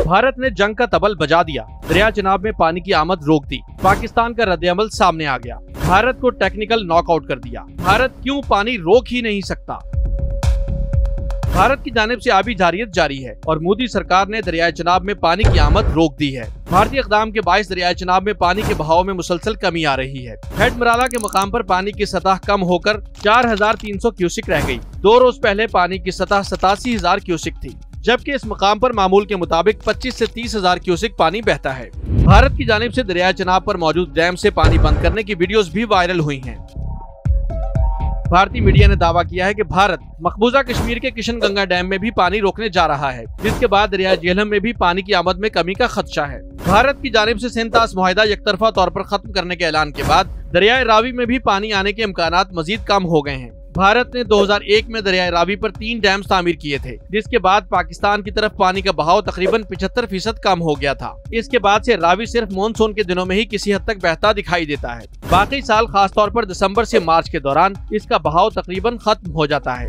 भारत ने जंग का तबल बजा दिया, दरिया चिनाब में पानी की आमद रोक दी। पाकिस्तान का रद्द-ए-अमल सामने आ गया, भारत को टेक्निकल नॉकआउट कर दिया। भारत क्यों पानी रोक ही नहीं सकता? भारत की जानिब से आबी जारियत जारी है और मोदी सरकार ने दरिया चिनाब में पानी की आमद रोक दी है। भारतीय इक़दाम के बाइस दरिया चिनाब में पानी के बहाव में मुसलसल कमी आ रही है। हेड मराला के मुकाम पर पानी की सतह कम होकर 4300 क्यूसिक रह गई। 2 रोज पहले पानी की सतह 87,000 क्यूसिक थी, जबकि इस मुकाम पर मामूल के मुताबिक 25 से 30,000 क्यूसिक पानी बहता है। भारत की जानिब से दरिया चिनाब पर मौजूद डैम से पानी बंद करने की वीडियोस भी वायरल हुई हैं। भारतीय मीडिया ने दावा किया है कि भारत मकबूजा कश्मीर के किशन गंगा डैम में भी पानी रोकने जा रहा है, जिसके बाद दरिया झेलम में भी पानी की आमद में कमी का खदशा है। भारत की जानिब से सिंध-तास मुआहिदा यकतरफा तौर पर खत्म करने के ऐलान के बाद दरियाए रावी में भी पानी आने के इम्कानात मजीद कम हो गए हैं। भारत ने 2001 में दरियाए रावी पर 3 डैम तामीर किए थे, जिसके बाद पाकिस्तान की तरफ पानी का बहाव तकरीबन 75% कम हो गया था। इसके बाद से रावी सिर्फ मानसून के दिनों में ही किसी हद तक बहता दिखाई देता है। बाकी साल खास तौर पर दिसंबर से मार्च के दौरान इसका बहाव तकरीबन खत्म हो जाता है।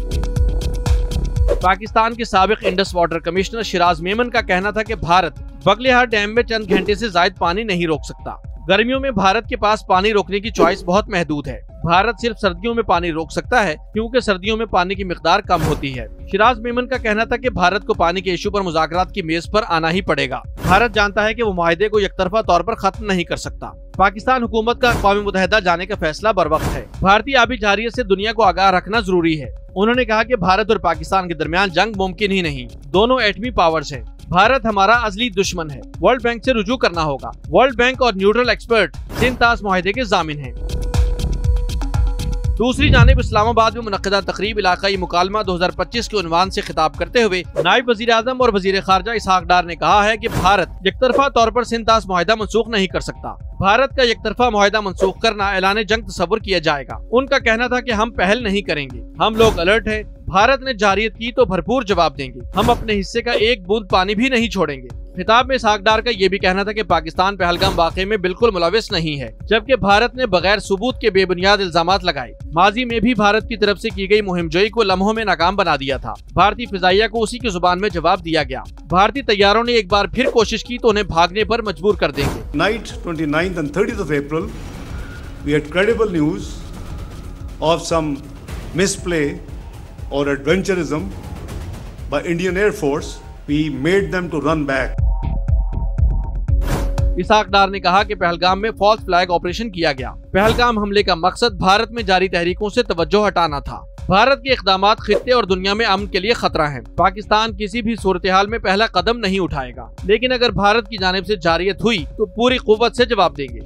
पाकिस्तान के साबिक Indus water commissioner Siraj Memon का कहना था कि भारत बगलिहार डैम में चंद घंटे से ज्यादा पानी नहीं रोक सकता। गर्मियों में भारत के पास पानी रोकने की चॉइस बहुत महदूद है। भारत सिर्फ सर्दियों में पानी रोक सकता है, क्योंकि सर्दियों में पानी की मिकदार कम होती है। शिराज मेमन का कहना था कि भारत को पानी के इशू पर मुज़ाकरात की मेज पर आना ही पड़ेगा। भारत जानता है कि वो मुआहिदे को यकतरफा तौर पर खत्म नहीं कर सकता। पाकिस्तान हुकूमत का अक़वाम मुत्तहिदा जाने का फैसला बरवक्त है। भारतीय आबी जारियत से दुनिया को आगाह रखना जरूरी है। उन्होंने कहा कि भारत और पाकिस्तान के दरमियान जंग मुमकिन ही नहीं। दोनों एटमी पावर्स हैं। भारत हमारा अज़ली दुश्मन है। वर्ल्ड बैंक से रुजू करना होगा। वर्ल्ड बैंक और न्यूट्रल एक्सपर्ट सिंध-तास मुआहिदे के ज़ामिन हैं। दूसरी जानिब इस्लामाबाद में मुनक़्क़िदा तक़रीब इलाक़ाई मुकालमा 2025 के उन्वान से खिताब करते हुए नायब वज़ीर आज़म और वज़ीर ख़ारजा इसहाक़ डार ने कहा है कि भारत यकतरफा तौर पर सिंध-तास मुआहिदा मनसूख नहीं कर सकता। भारत का यकतरफा मुआहिदा मनसूख करना ऐलान जंग तस्वुर किया जाएगा। उनका कहना था कि हम पहल नहीं करेंगे, हम लोग अलर्ट है। भारत ने जारियत की तो भरपूर जवाब देंगे। हम अपने हिस्से का एक बूंद पानी भी नहीं छोड़ेंगे। खिताब में इसहाक़ डार का ये भी कहना था कि पाकिस्तान पहलगाम वाक़े में बिल्कुल मुलविस नहीं है, जबकि भारत ने बगैर सबूत के बेबुनियाद इल्जामात लगाए। माजी में भी भारत की तरफ से की गई मुहिमजोई को लम्हों में नाकाम बना दिया था। भारतीय फिजाइया को उसी की जुबान में जवाब दिया गया। भारतीय तैयारों ने एक बार फिर कोशिश की तो उन्हें भागने पर मजबूर कर देंगे। Night 29th and 30th of April, we had credible news of some misplay or adventurism by Indian Air Force. We made them to run back. इसहाक़ डार ने कहा कि पहलगाम में फॉल्स फ्लैग ऑपरेशन किया गया। पहलगाम हमले का मकसद भारत में जारी तहरीकों से तवज्जो हटाना था। भारत के इक़दामात खित्ते और दुनिया में अमन के लिए खतरा है। पाकिस्तान किसी भी सूरत हाल में पहला कदम नहीं उठाएगा, लेकिन अगर भारत की जानिब से जारियत हुई तो पूरी कुव्वत से जवाब देंगे।